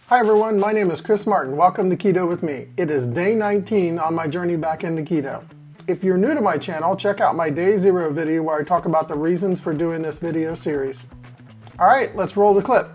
Hi everyone, my name is Chris Martin. Welcome to Keto with me. It is day 19 on my journey back into keto. If you're new to my channel, check out my day 0 video where I talk about the reasons for doing this video series. All right, let's roll the clip.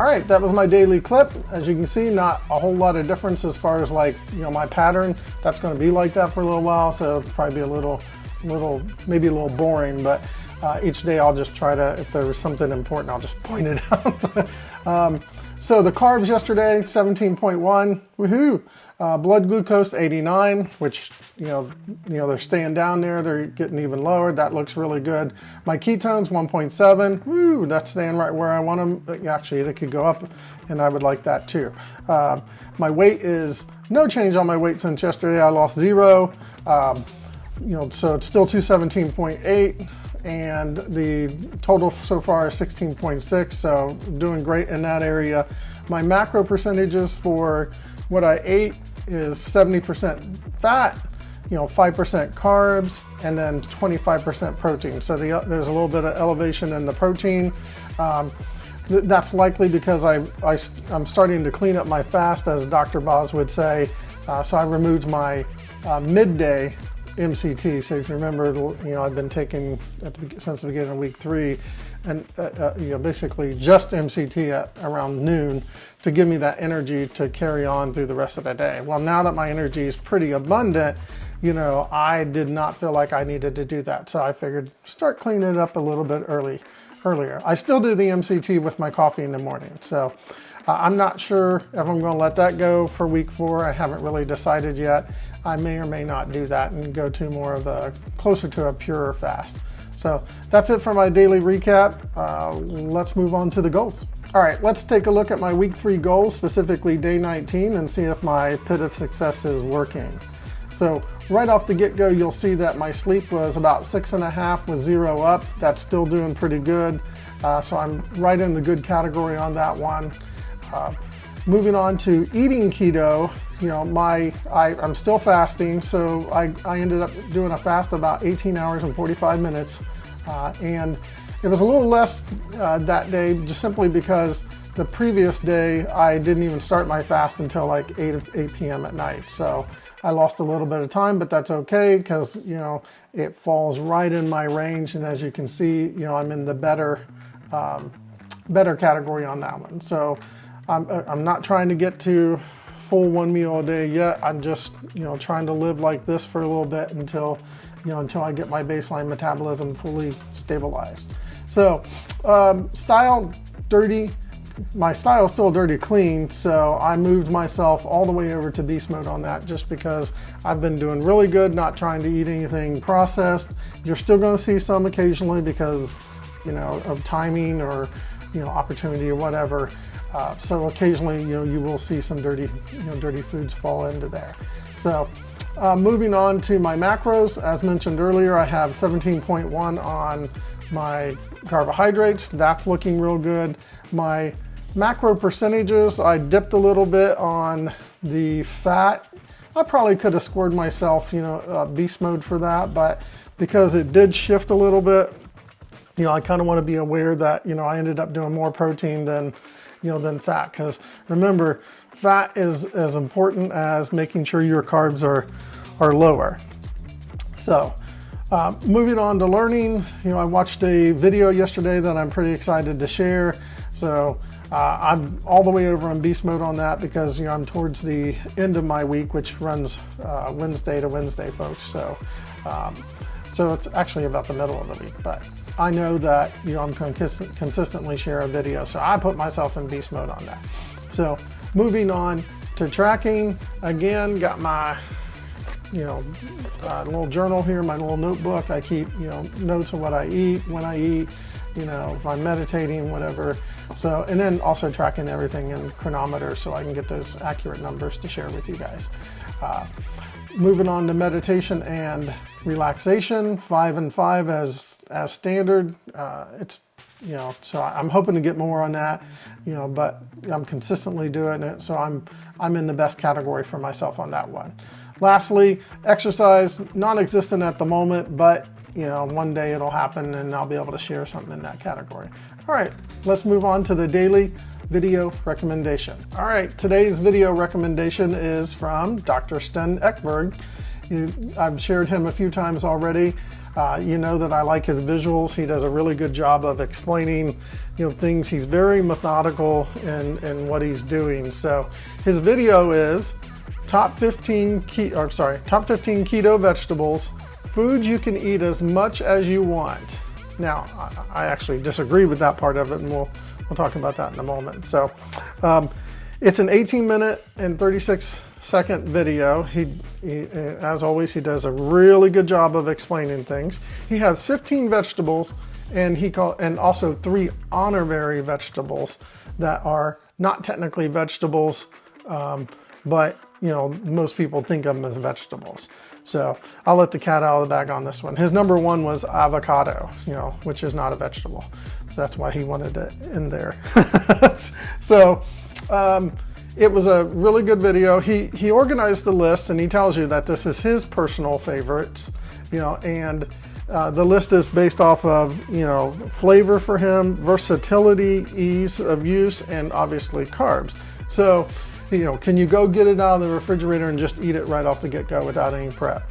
All right, that was my daily clip. As you can see, not a whole lot of difference as far as my pattern. That's going to be like that for a little while, so it'll probably be a little, maybe a little boring, but each day I'll just try to, if there was something important, I'll just point it out. So the carbs yesterday, 17.1, woohoo. Blood glucose 89, which they're staying down there. They're getting even lower. That looks really good. My ketones 1.7, woo, that's staying right where I want them. Actually, they could go up, and I would like that too. My weight is no change on my weight since yesterday. I lost 0. So it's still 217.8. And the total so far is 16.6, so doing great in that area. My macro percentages for what I ate is 70% fat, 5% carbs, and then 25% protein. So there's a little bit of elevation in the protein. That's likely because I'm starting to clean up my fast, as Dr. Boz would say. So I removed my midday MCT. So if you remember, I've been taking since the beginning of week 3, and basically just MCT at around noon to give me that energy to carry on through the rest of the day. Well, now that my energy is pretty abundant, I did not feel like I needed to do that. So I figured start cleaning it up a little bit earlier. I still do the MCT with my coffee in the morning. So I'm not sure if I'm going to let that go for week 4. I haven't really decided yet. I may or may not do that and go to more of closer to a purer fast. So that's it for my daily recap. Let's move on to the goals. All right, let's take a look at my week 3 goals, specifically day 19, and see if my pit of success is working. So right off the get-go, you'll see that my sleep was about 6.5 with 0 up. That's still doing pretty good. So I'm right in the good category on that one. Moving on to eating keto, I'm still fasting, so I ended up doing a fast about 18 hours and 45 minutes, and it was a little less that day just simply because the previous day I didn't even start my fast until like 8 p.m. at night. So I lost a little bit of time, but that's okay because it falls right in my range, and as you can see, I'm in the better category on that one. So I'm not trying to get to full 1 meal a day yet. I'm just trying to live like this for a little bit until I get my baseline metabolism fully stabilized. So style dirty. My style is still dirty clean, so I moved myself all the way over to beast mode on that just because I've been doing really good, not trying to eat anything processed. You're still going to see some occasionally because of timing or opportunity or whatever. So occasionally, you will see some dirty foods fall into there. So moving on to my macros, as mentioned earlier, I have 17.1 on my carbohydrates. That's looking real good. My Macro percentages, I dipped a little bit on the fat. I probably could have scored myself, beast mode for that, but because it did shift a little bit, I kind of want to be aware that, I ended up doing more protein than fat. Because remember, fat is as important as making sure your carbs are lower. So moving on to learning, I watched a video yesterday that I'm pretty excited to share. So I'm all the way over on beast mode on that because I'm towards the end of my week, which runs Wednesday to Wednesday, folks. So so it's actually about the middle of the week, but I know that I'm consistently share a video, so I put myself in beast mode on that. So moving on to tracking, again, got my little journal here, my little notebook. I keep notes of what I eat, when I eat, if I'm meditating, whatever. So, and then also tracking everything in chronometer so I can get those accurate numbers to share with you guys. Moving on to meditation and relaxation, 5 and 5 as standard. It's so I'm hoping to get more on that, but I'm consistently doing it, so I'm in the best category for myself on that one. Lastly, exercise, non-existent at the moment, but one day it'll happen and I'll be able to share something in that category. All right, let's move on to the daily video recommendation. All right, today's video recommendation is from Dr. Sten Ekberg. I've shared him a few times already. You know that I like his visuals. He does a really good job of explaining things. He's very methodical in what he's doing. So his video is top 15 keto vegetables, foods you can eat as much as you want. Now, I actually disagree with that part of it, and we'll talk about that in a moment. So it's an 18-minute and 36-second video. He, as always, he does a really good job of explaining things. He has 15 vegetables, and also 3 honorary vegetables that are not technically vegetables, but most people think of them as vegetables. So I'll let the cat out of the bag on this one. His number 1 was avocado, which is not a vegetable. So that's why he wanted it in there. So it was a really good video. He organized the list, and he tells you that this is his personal favorites, and the list is based off of, flavor for him, versatility, ease of use, and obviously carbs. So can you go get it out of the refrigerator and just eat it right off the get-go without any prep?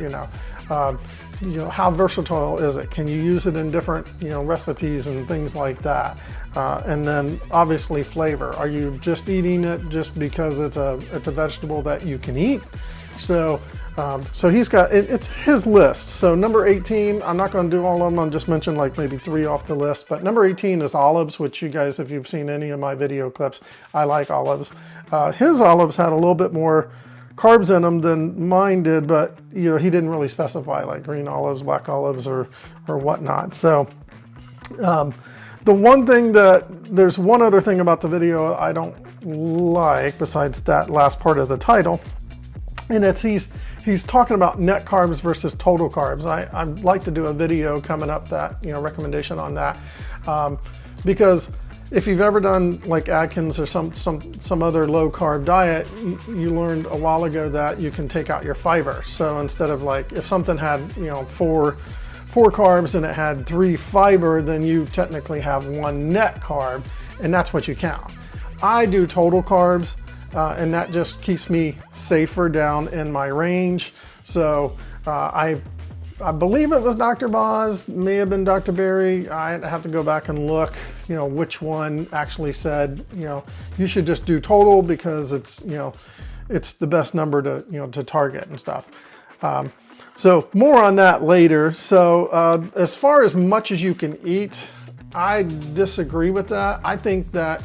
How versatile is it? Can you use it in different, recipes and things like that? And then obviously flavor. Are you just eating it just because it's a vegetable that you can eat? So he's got, it's his list. So number 18, I'm not going to do all of them. I'll just mention like maybe 3 off the list. But number 18 is olives, which you guys, if you've seen any of my video clips, I like olives. His olives had a little bit more carbs in them than mine did, but he didn't really specify like green olives, black olives, or whatnot. So the one thing there's one other thing about the video I don't like besides that last part of the title, and it's he's talking about net carbs versus total carbs. I'd like to do a video coming up that recommendation on that, because if you've ever done like Atkins or some other low carb diet, you learned a while ago that you can take out your fiber. So instead of like, if something had, 4 carbs and it had 3 fiber, then you technically have 1 net carb, and that's what you count. I do total carbs, and that just keeps me safer down in my range. So I believe it was Dr. Boz, may have been Dr. Berry. I have to go back and look, which one actually said, you should just do total because it's the best number to target and stuff. So more on that later. So as far as much as you can eat, I disagree with that. I think that,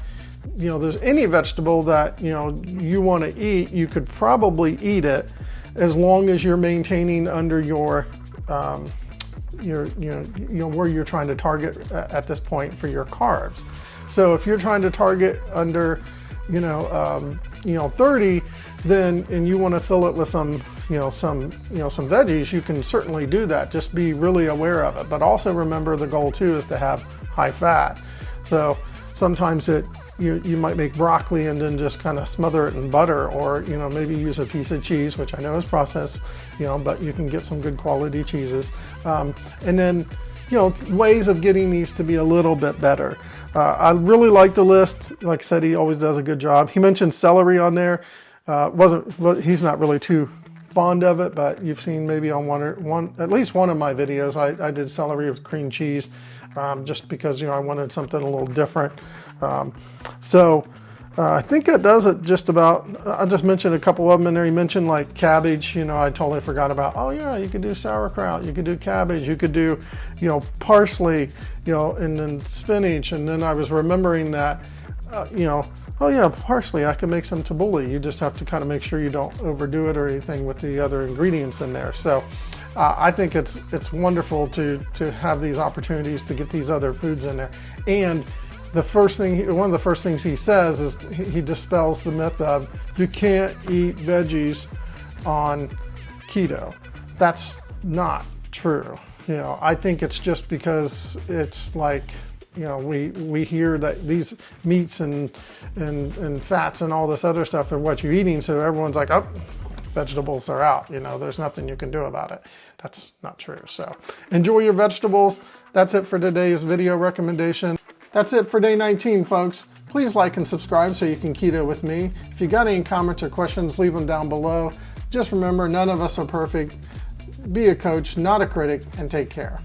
there's any vegetable that, you want to eat, you could probably eat it as long as you're maintaining under your where you're trying to target at this point for your carbs. So if you're trying to target under 30, then and you want to fill it with some veggies, you can certainly do that. Just be really aware of it. But also remember, the goal too is to have high fat. So sometimes it you might make broccoli and then just kind of smother it in butter, or maybe use a piece of cheese, which I know is processed, but you can get some good quality cheeses. And then ways of getting these to be a little bit better. I really like the list. Like I said, he always does a good job. He mentioned celery on there. He's not really too fond of it, but you've seen maybe on at least one of my videos, I did celery with cream cheese, just because I wanted something a little different. I think that does it just about. I just mentioned a couple of them in there. He mentioned like cabbage, I totally forgot about. Oh yeah, you could do sauerkraut, you could do cabbage, you could do, parsley, and then spinach. And then I was remembering that, oh yeah, parsley, I could make some tabbouleh. You just have to kind of make sure you don't overdo it or anything with the other ingredients in there. So I think it's wonderful to have these opportunities to get these other foods in there. And one of the first things he says is he dispels the myth of you can't eat veggies on keto. That's not true. I think it's just because it's like, we hear that these meats and fats and all this other stuff are what you're eating, so everyone's like, oh, vegetables are out. There's nothing you can do about it. That's not true. So enjoy your vegetables. That's it for today's video recommendation. That's it for day 19, folks. Please like and subscribe so you can keto with me. If you got any comments or questions, leave them down below. Just remember, none of us are perfect. Be a coach, not a critic, and take care.